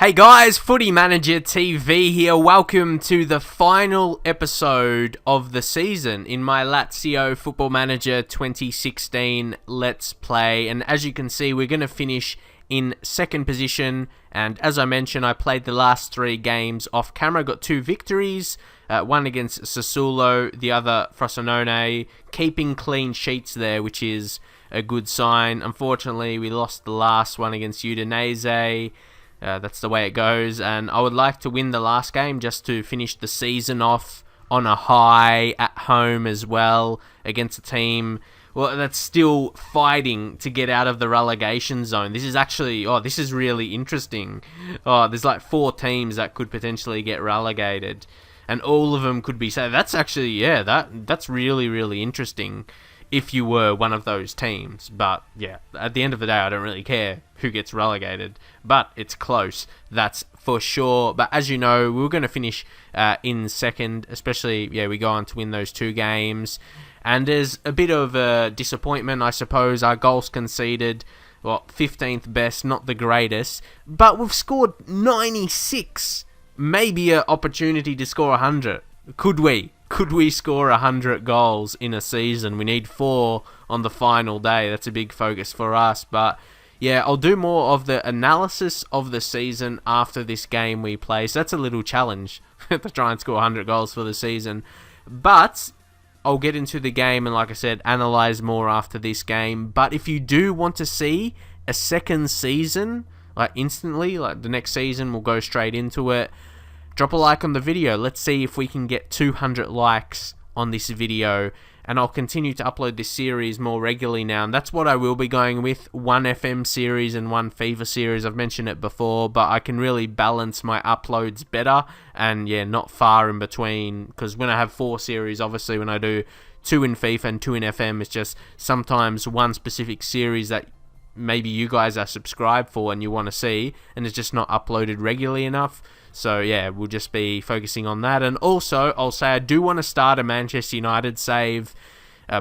Hey guys, Footy Manager TV here. Welcome to the final episode of the season in my Lazio Football Manager 2016 Let's Play. And as you can see, we're going to finish in second position. And as I mentioned, I played the last 3 games off camera. Got 2 victories, one against Sassuolo, the other Frosinone. Keeping clean sheets there, which is a good sign. Unfortunately, we lost the last one against Udinese. That's the way it goes, and I would like to win the last game just to finish the season off on a high at home as well against a team that's still fighting to get out of the relegation zone. This is actually, this is really interesting. There's like 4 teams that could potentially get relegated, and all of them could be saved. That's actually, that's really, really interesting if you were one of those teams. But yeah, at the end of the day, I don't really care who gets relegated, but it's close, that's for sure. But as you know, we were going to finish in second, especially, we go on to win those 2 games. And there's a bit of a disappointment, I suppose. Our goals conceded, 15th best, not the greatest, but we've scored 96. Maybe an opportunity to score 100. Could we? Could we score 100 goals in a season? We need 4 on the final day. That's a big focus for us. But yeah, I'll do more of the analysis of the season after this game we play. So that's a little challenge to try and score 100 goals for the season. But I'll get into the game and, like I said, analyze more after this game. But if you do want to see a second season, like instantly, like the next season, we'll go straight into it. Drop a like on the video. Let's see if we can get 200 likes on this video. And I'll continue to upload this series more regularly now. And that's what I will be going with. 1 FM series and 1 FIFA series. I've mentioned it before, but I can really balance my uploads better. And yeah, not far in between. Because when I have 4 series, obviously when I do 2 in FIFA and 2 in FM, it's just sometimes one specific series that maybe you guys are subscribed for and you want to see. And it's just not uploaded regularly enough. So yeah, we'll just be focusing on that. And also, I'll say I do want to start a Manchester United save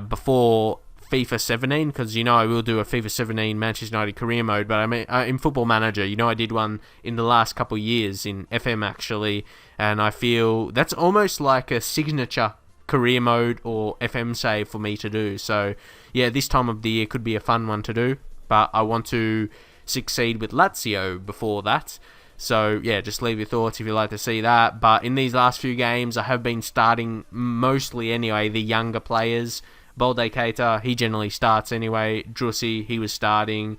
before FIFA 17, because I will do a FIFA 17 Manchester United career mode. But I mean, in Football Manager, I did one in the last couple of years in FM actually, and I feel that's almost like a signature career mode or FM save for me to do. So yeah, this time of the year could be a fun one to do, but I want to succeed with Lazio before that. So yeah, just leave your thoughts if you'd like to see that. But in these last few games, I have been starting mostly anyway the younger players. Balde Keita, he generally starts anyway. Drussi, he was starting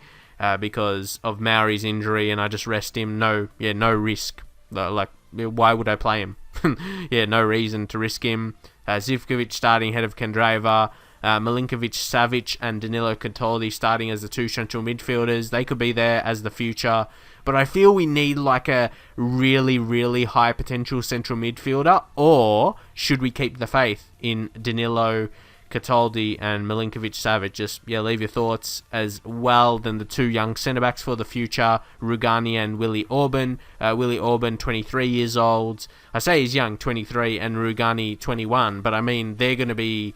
because of Maori's injury, and I just rest him. No risk. Like, why would I play him? Yeah, no reason to risk him. Zivkovic starting ahead of Candreva. Milinkovic, Savic, and Danilo Cataldi starting as the 2 central midfielders. They could be there as the future. But I feel we need like a really, really high potential central midfielder. Or should we keep the faith in Danilo, Cataldi, and Milinkovic, Savic? Just, leave your thoughts as well. Then the 2 young centre-backs for the future, Rugani and Willy Orban. Willy Orban, 23 years old. I say he's young, 23, and Rugani, 21. But I mean, they're going to be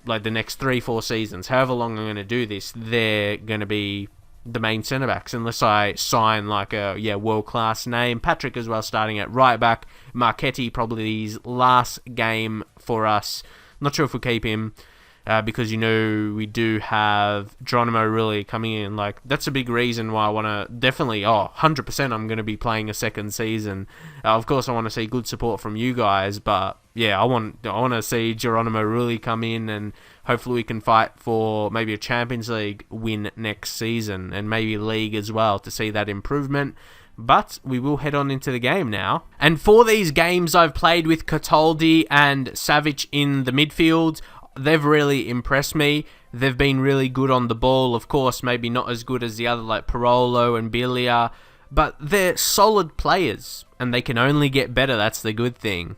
like the next 3-4 seasons, however long I'm going to do this, they're going to be the main centre-backs, unless I sign like a world-class name. Patrick as well starting at right-back. Marchetti probably his last game for us. Not sure if we'll keep him because we do have Geronimo really coming in. Like, that's a big reason why I want to definitely, 100% I'm going to be playing a second season. Of course, I want to see good support from you guys, but yeah, I want to see Geronimo really come in, and hopefully we can fight for maybe a Champions League win next season, and maybe League as well, to see that improvement. But we will head on into the game now. And for these games I've played with Cataldi and Savic in the midfield, they've really impressed me. They've been really good on the ball. Of course, maybe not as good as the other like Parolo and Biglia, but they're solid players, and they can only get better. That's the good thing.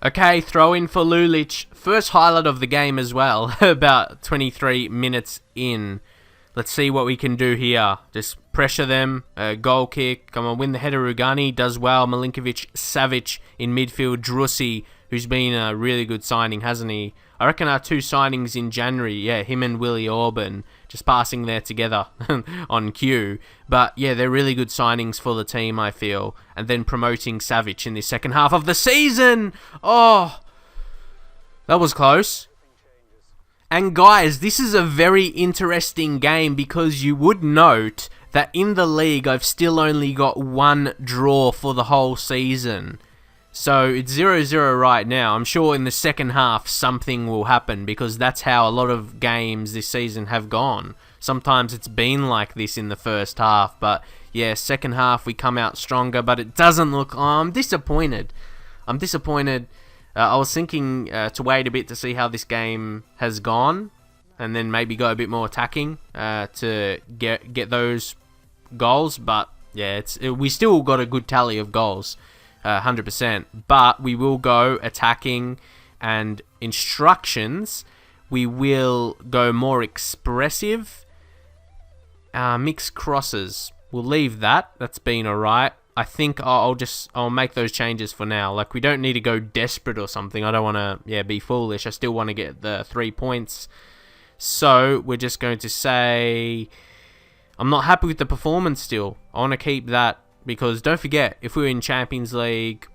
Okay, throw in for Lulic. First highlight of the game as well, about 23 minutes in. Let's see what we can do here. Just pressure them. Goal kick. Come on, win the header. Rugani does well. Milinkovic-Savic in midfield. Drussi, who's been a really good signing, hasn't he? I reckon our 2 signings in January, yeah, him and Willie Orban, just passing there together on cue. But yeah, they're really good signings for the team, I feel. And then promoting Savic in the second half of the season. Oh, that was close. And guys, this is a very interesting game because you would note that in the league, I've still only got 1 draw for the whole season. So it's 0-0 right now. I'm sure in the second half something will happen because that's how a lot of games this season have gone. Sometimes it's been like this in the first half, but yeah, second half we come out stronger, but it doesn't look... Oh, I'm disappointed. I was thinking to wait a bit to see how this game has gone and then maybe go a bit more attacking to get those goals, but yeah, we still got a good tally of goals. 100%, but we will go attacking and instructions. We will go more expressive. Mixed crosses. We'll leave that. That's been alright. I think I'll make those changes for now. Like, we don't need to go desperate or something. I don't want to be foolish. I still want to get the 3 points. So we're just going to say I'm not happy with the performance still. I want to keep that. Because don't forget, if we're in Champions League,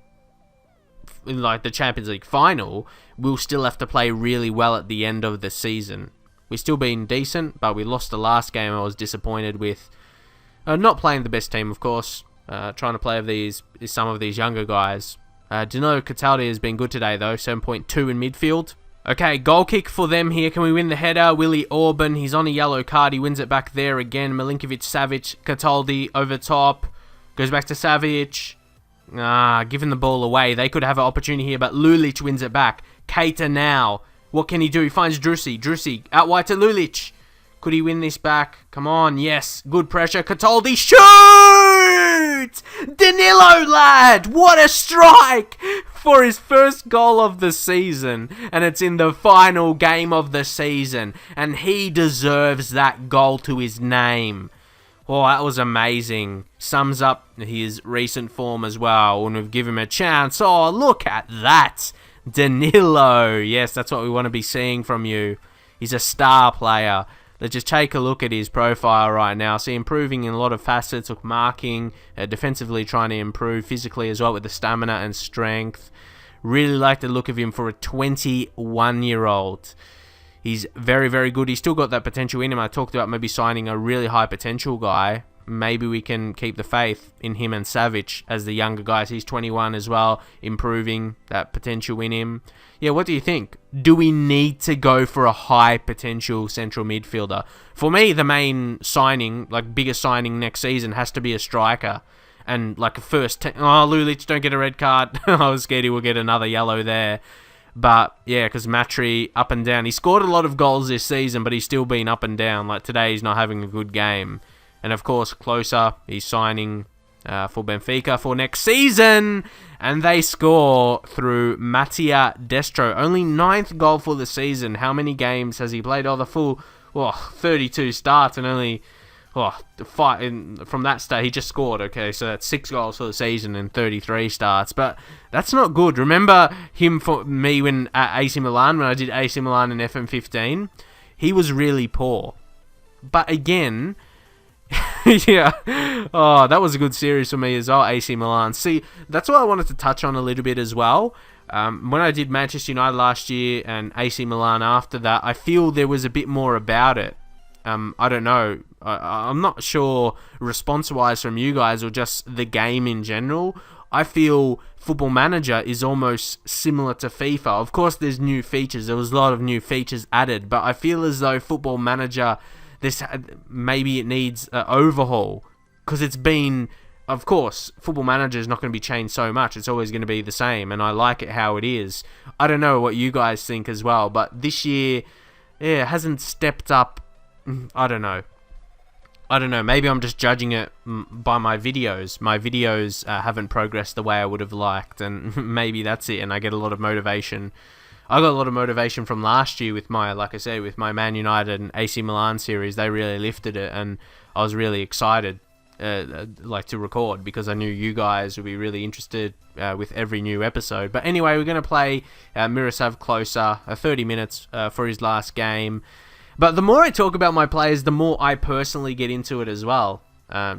in like the Champions League final, we'll still have to play really well at the end of the season. We've still been decent, but we lost the last game. I was disappointed with not playing the best team, of course. Trying to play with some of these younger guys. Danilo Cataldi has been good today, though. 7.2 in midfield. Okay, goal kick for them here. Can we win the header? Willie Orban, he's on a yellow card. He wins it back there again. Milinkovic-Savic, Cataldi over top. Goes back to Savic. Giving the ball away. They could have an opportunity here, but Lulic wins it back. Keita now. What can he do? He finds Drussi. Drussi out wide to Lulic. Could he win this back? Come on. Yes. Good pressure. Cataldi. Shoot! Danilo, lad. What a strike for his first goal of the season. And it's in the final game of the season. And he deserves that goal to his name. Oh, that was amazing. Sums up his recent form as well. When we've given him a chance. Oh, look at that. Danilo. Yes, that's what we want to be seeing from you. He's a star player. Let's just take a look at his profile right now. See, improving in a lot of facets. Look, marking. Defensively trying to improve. Physically as well with the stamina and strength. Really like the look of him for a 21-year-old. He's very, very good. He's still got that potential in him. I talked about maybe signing a really high potential guy. Maybe we can keep the faith in him and Savic as the younger guys. He's 21 as well, improving that potential in him. Yeah, what do you think? Do we need to go for a high potential central midfielder? For me, the main signing, like biggest signing next season, has to be a striker. And like a Lulic, don't get a red card. I was scared he will get another yellow there. But, yeah, because Matri, up and down. He scored a lot of goals this season, but he's still been up and down. Like, today, he's not having a good game. And, of course, Closer, he's signing for Benfica for next season. And they score through Mattia Destro. Only 9th goal for the season. How many games has he played? Oh, the full 32 starts and only... from that start, he just scored, okay, so that's 6 goals for the season and 33 starts, but that's not good. Remember him for me when at AC Milan, when I did AC Milan in FM15, he was really poor. But again, yeah, that was a good series for me as well, AC Milan. See, that's what I wanted to touch on a little bit as well. When I did Manchester United last year and AC Milan after that, I feel there was a bit more about it. I don't know. I'm not sure response-wise from you guys or just the game in general. I feel Football Manager is almost similar to FIFA. Of course, there's new features. There was a lot of new features added. But I feel as though Football Manager, maybe it needs an overhaul. Because it's been... Of course, Football Manager is not going to be changed so much. It's always going to be the same. And I like it how it is. I don't know what you guys think as well. But this year, yeah, it hasn't stepped up. I don't know. Maybe I'm just judging it by my videos. My videos haven't progressed the way I would have liked, and maybe that's it. And I get a lot of motivation. I got a lot of motivation from last year with my, like I said, with my Man United and AC Milan series. They really lifted it, and I was really excited. like to record, because I knew you guys would be really interested with every new episode. But anyway, we're going to play Miroslav Klose, 30 minutes for his last game. But the more I talk about my players, the more I personally get into it as well.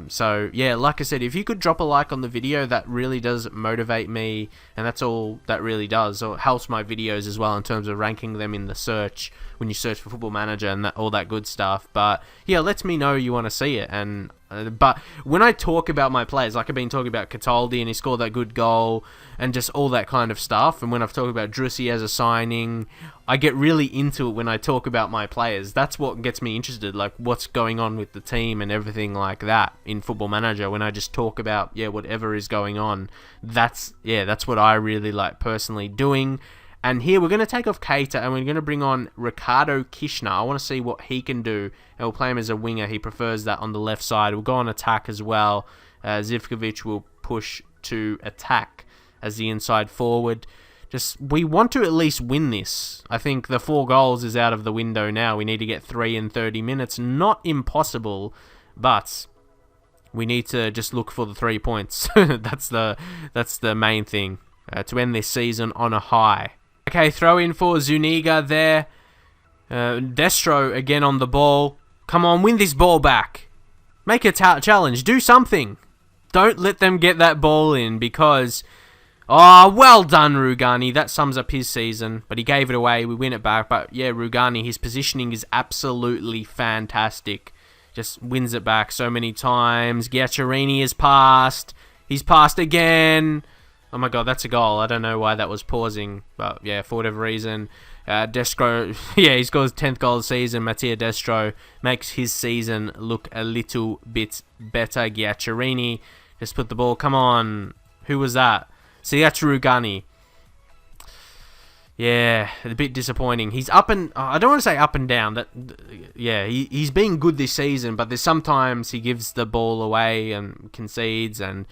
So yeah, like I said, if you could drop a like on the video, that really does motivate me, and that's all that really does. So it helps my videos as well in terms of ranking them in the search when you search for Football Manager and all that good stuff. But yeah, lets me know you want to see it. And but when I talk about my players, like I've been talking about Cataldi and he scored that good goal and just all that kind of stuff, and when I've talked about Drussi as a signing, I get really into it when I talk about my players. That's what gets me interested, like what's going on with the team and everything like that in Football Manager. When I just talk about whatever is going on, that's what I really like personally doing. And here we're going to take off Keita and we're going to bring on Ricardo Kishner. I want to see what he can do, and we'll play him as a winger. He prefers that on the left side. We'll go on attack as well. Zivkovic will push to attack as the inside forward. We want to at least win this. I think the 4 goals is out of the window now. We need to get 3 in 30 minutes. Not impossible, but we need to just look for the 3 points. That's the main thing, to end this season on a high. Okay, throw in for Zuniga there. Destro again on the ball. Come on, win this ball back. Make a challenge. Do something. Don't let them get that ball in, because... Oh, well done, Rugani. That sums up his season. But he gave it away. We win it back. But yeah, Rugani, his positioning is absolutely fantastic. Just wins it back so many times. Giaccherini is passed. He's passed again. Oh my god, that's a goal. I don't know why that was pausing. But yeah, for whatever reason. Destro, he scores 10th goal of the season. Mattia Destro makes his season look a little bit better. Giaccherini just put the ball. Come on. Who was that? See, that's Rugani. Yeah, a bit disappointing. He's up and... I don't want to say up and down. He's been good this season, but there's sometimes he gives the ball away and concedes, and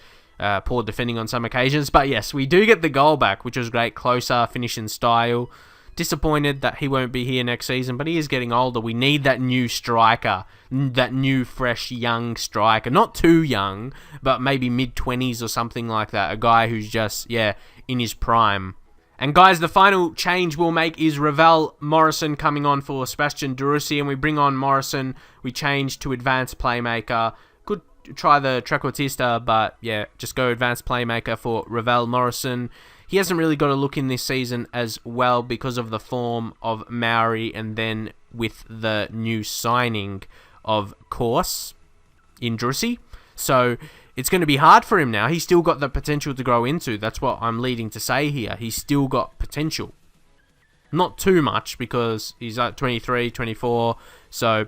poor defending on some occasions. But yes, we do get the goal back, which was great. Closer, finishing style. Disappointed that he won't be here next season, but he is getting older. We need that new striker, that new, fresh, young striker. Not too young, but maybe mid-20s or something like that. A guy who's just, in his prime. And guys, the final change we'll make is Ravel Morrison coming on for Sebastian Drussi, and we bring on Morrison. We change to advanced playmaker. Could try the trequartista, but yeah, just go advanced playmaker for Ravel Morrison. He hasn't really got a look in this season as well because of the form of Maori, and then with the new signing of course in Drussi. So it's going to be hard for him now. He's still got the potential to grow into. That's what I'm leading to say here. He's still got potential. Not too much, because he's at 23, 24, so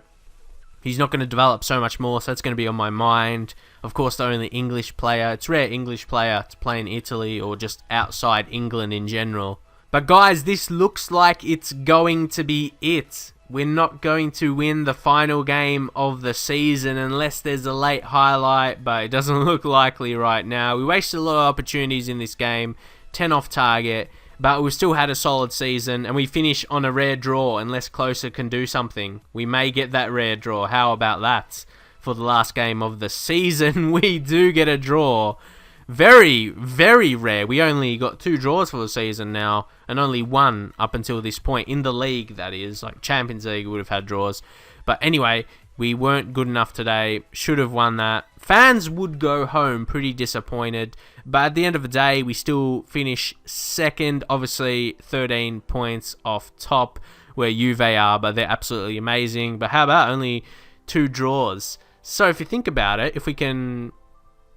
he's not going to develop so much more, so that's going to be on my mind. Of course, the only English player. It's rare English player to play in Italy or just outside England in general. But guys, this looks like it's going to be it. We're not going to win the final game of the season unless there's a late highlight, but it doesn't look likely right now. We wasted a lot of opportunities in this game, 10 off target, but we still had a solid season, and we finish on a rare draw unless Klose can do something. We may get that rare draw. How about that? For the last game of the season, we do get a draw. Very, very rare. We only got 2 draws for the season now, and only 1 up until this point. In the league, that is. Like Champions League would have had draws. But anyway, we weren't good enough today. Should have won that. Fans would go home pretty disappointed. But at the end of the day, we still finish second. Obviously, 13 points off top where Juve are, but they're absolutely amazing. But how about only 2 draws? So if you think about it, if we can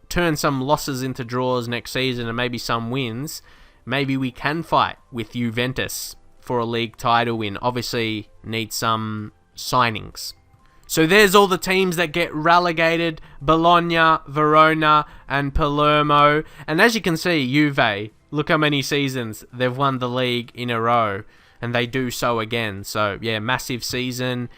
turn some losses into draws next season and maybe some wins, maybe we can fight with Juventus for a league title win. Obviously, need some signings. So there's all the teams that get relegated: Bologna, Verona, and Palermo. And as you can see, Juve, look how many seasons they've won the league in a row, and they do so again. So yeah, massive season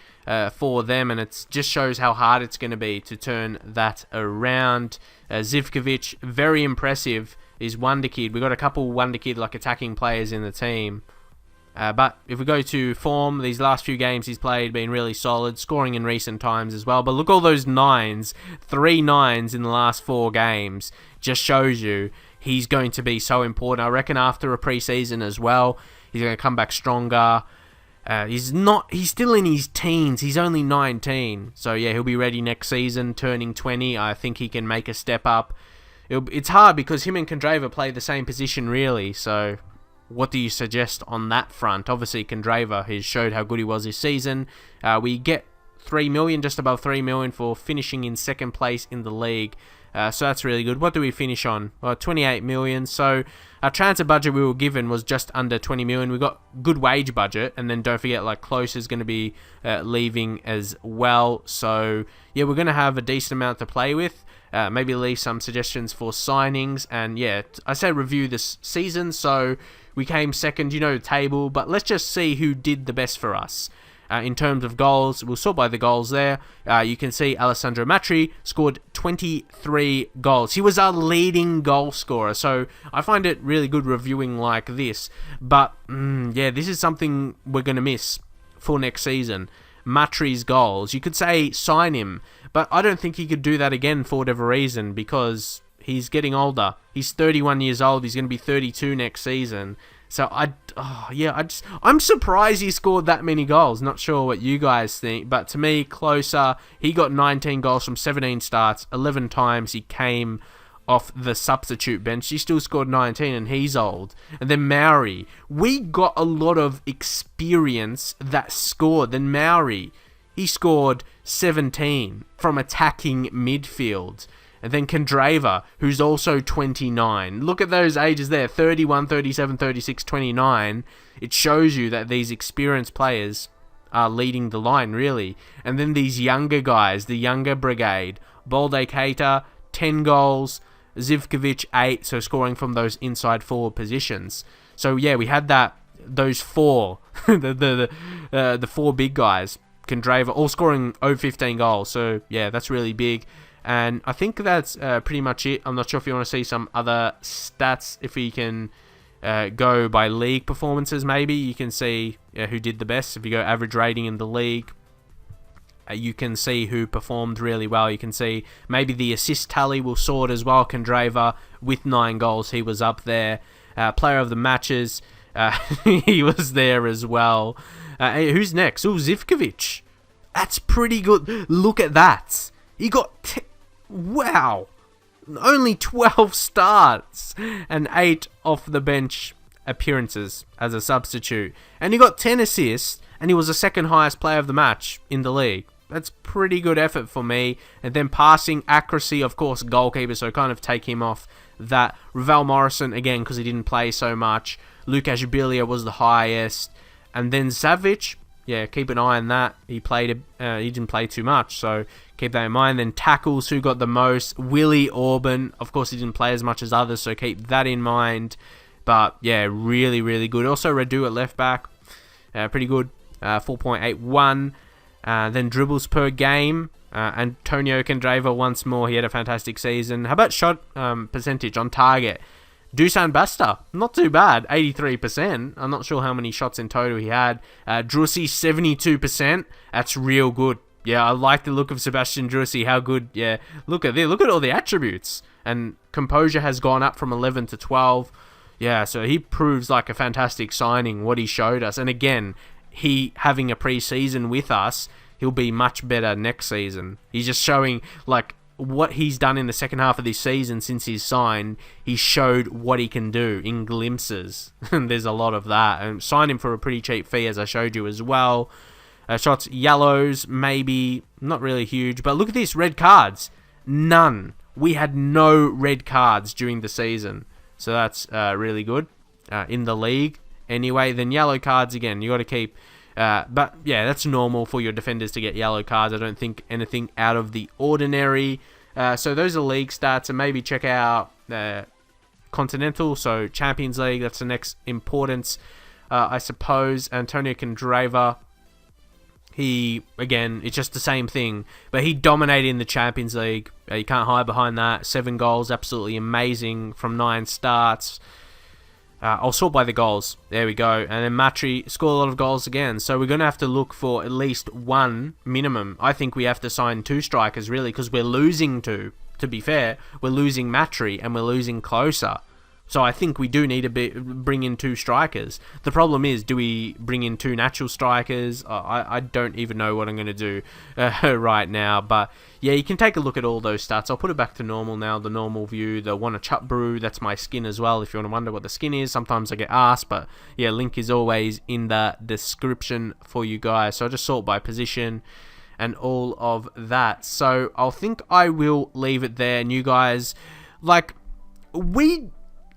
for them, and it just shows how hard it's going to be to turn that around. Zivkovic, very impressive. He's wonder kid. We got a couple wonder kid like attacking players in the team. But if we go to form, these last few games he's played been really solid, scoring in recent times as well. But look, all those nines, 3 nines in the last 4 games, just shows you he's going to be so important. I reckon after a pre-season as well, he's going to come back stronger. He's still in his teens. He's only 19. So yeah, he'll be ready next season, turning 20. I think he can make a step up. It's hard because him and Candreva play the same position really. So what do you suggest on that front? Obviously, Candreva has showed how good he was this season. We get 3 million, just above 3 million for finishing in second place in the league. So that's really good. What do we finish on? Well, 28 million. So our transfer budget we were given was just under 20 million. We got good wage budget, and then don't forget, like, Close is going to be leaving as well. So yeah, we're going to have a decent amount to play with. Maybe leave some suggestions for signings, and yeah, I say review this season. So we came second, the table, but let's just see who did the best for us. In terms of goals, we'll sort by the goals there. You can see Alessandro Matri scored 23 goals. He was our leading goal scorer, so I find it really good reviewing like this. But, yeah, this is something we're going to miss for next season. Matri's goals. You could say sign him, but I don't think he could do that again for whatever reason, because he's getting older. He's 31 years old. He's going to be 32 next season. So I'm surprised he scored that many goals. Not sure what you guys think, but to me, Closer, he got 19 goals from 17 starts. 11 times he came off the substitute bench. He still scored 19, and he's old. And then Maori, we got a lot of experience that scored. Then Maori, he scored 17 from attacking midfield. And then Candreva, who's also 29. Look at those ages there, 31, 37, 36, 29. It shows you that these experienced players are leading the line, really. And then these younger guys, the younger brigade. Balde Keita, 10 goals. Zivkovic, 8, so scoring from those inside forward positions. So yeah, we had those 4, the 4 big guys. Candreva, all scoring over 15 goals. So yeah, that's really big. And I think that's pretty much it. I'm not sure if you want to see some other stats. If we can go by league performances, maybe you can see who did the best. If you go average rating in the league, you can see who performed really well. You can see maybe the assist tally will sort as well. Candreva with 9 goals, he was up there. Player of the matches, he was there as well. Who's next? Oh, Zivkovic. That's pretty good. Look at that. He got... Wow. Only 12 starts and 8 off the bench appearances as a substitute. And he got 10 assists, and he was the second highest player of the match in the league. That's pretty good effort for me. And then passing accuracy, of course, goalkeeper, so kind of take him off that. Ravel Morrison, again, because he didn't play so much. Lucas Jubilia was the highest. And then Savic, yeah, keep an eye on that. He didn't play too much, so keep that in mind. Then tackles, who got the most? Willie Orban. Of course, he didn't play as much as others, so keep that in mind. But yeah, really, really good. Also, Radu at left back, pretty good, 4.81. Then dribbles per game. Antonio Candreva once more. He had a fantastic season. How about shot percentage on target? Dusan Basta, not too bad, 83%. I'm not sure how many shots in total he had. Drussi, 72%. That's real good. Yeah, I like the look of Sebastian Drussi. How good, yeah. Look at this. Look at all the attributes. And composure has gone up from 11 to 12. Yeah, so he proves like a fantastic signing, what he showed us. And again, he having a pre-season with us, he'll be much better next season. He's just showing like what he's done in the second half of this season since he's signed. He showed what he can do in glimpses. And there's a lot of that. And signed him for a pretty cheap fee, as I showed you as well. Shots, yellows, maybe not really huge. But look at this, red cards. None. We had no red cards during the season. So that's really good in the league. Anyway, then yellow cards again. You got to keep... but yeah, that's normal for your defenders to get yellow cards. I don't think anything out of the ordinary. So those are league stats, and maybe check out Continental, so Champions League. That's the next importance, I suppose. Antonio Candreva, he, again, it's just the same thing, but he dominated in the Champions League. You can't hide behind that. 7 goals, absolutely amazing from 9 starts. I'll sort by the goals. There we go. And then Matri scored a lot of goals again. So we're going to have to look for at least one minimum. I think we have to sign 2 strikers, really, because we're losing 2. To be fair, we're losing Matri and we're losing Closer. So I think we do need to bring in 2 strikers. The problem is, do we bring in 2 natural strikers? I don't even know what I'm going to do right now. But yeah, you can take a look at all those stats. I'll put it back to normal now, the normal view. The Wanna Chup Brew, that's my skin as well, if you want to wonder what the skin is. Sometimes I get asked, but yeah, link is always in the description for you guys. So I'll just sort by position and all of that. So I think I will leave it there. And you guys, like, we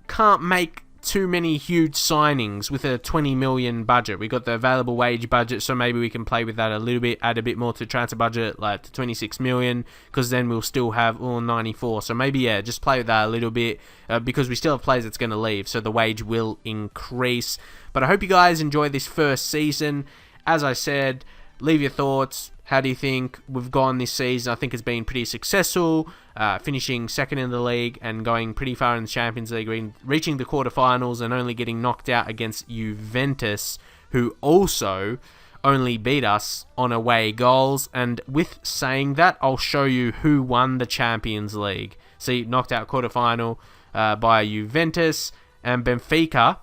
can't make too many huge signings with a 20 million budget. We got the available wage budget, so maybe we can play with that a little bit, add a bit more to transfer budget, like to 26 million, because then we'll still have 94. So maybe, yeah, just play with that a little bit, because we still have players that's going to leave, so the wage will increase. But I hope you guys enjoy this first season. As I said, leave your thoughts. How do you think we've gone this season? I think it's been pretty successful, finishing second in the league and going pretty far in the Champions League, reaching the quarterfinals and only getting knocked out against Juventus, who also only beat us on away goals. And with saying that, I'll show you who won the Champions League. See, knocked out quarterfinal by Juventus and Benfica.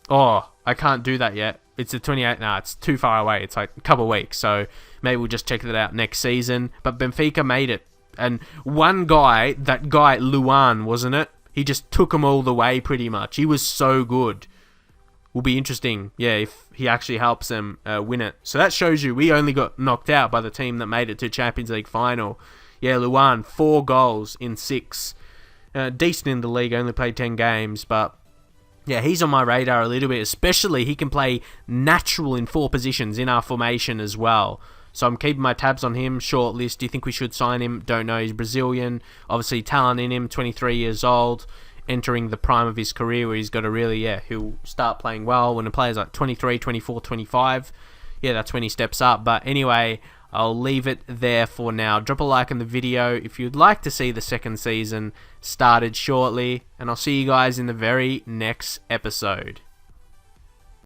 Oh, I can't do that yet. It's the 28th. Nah, it's too far away. It's like a couple of weeks. So maybe we'll just check that out next season. But Benfica made it. And one guy, that guy, Luan, wasn't it? He just took them all the way pretty much. He was so good. Will be interesting, yeah, if he actually helps them win it. So that shows you we only got knocked out by the team that made it to Champions League final. Yeah, Luan, 4 goals in 6. Decent in the league, only played 10 games, but yeah, he's on my radar a little bit, especially he can play natural in 4 positions in our formation as well. So I'm keeping my tabs on him. Short list. Do you think we should sign him? Don't know. He's Brazilian. Obviously, talent in him. 23 years old. Entering the prime of his career where he's got to really, yeah, he'll start playing well when a player's like 23, 24, 25. Yeah, that's when he steps up. But anyway, I'll leave it there for now. Drop a like on the video if you'd like to see the second season started shortly. And I'll see you guys in the very next episode.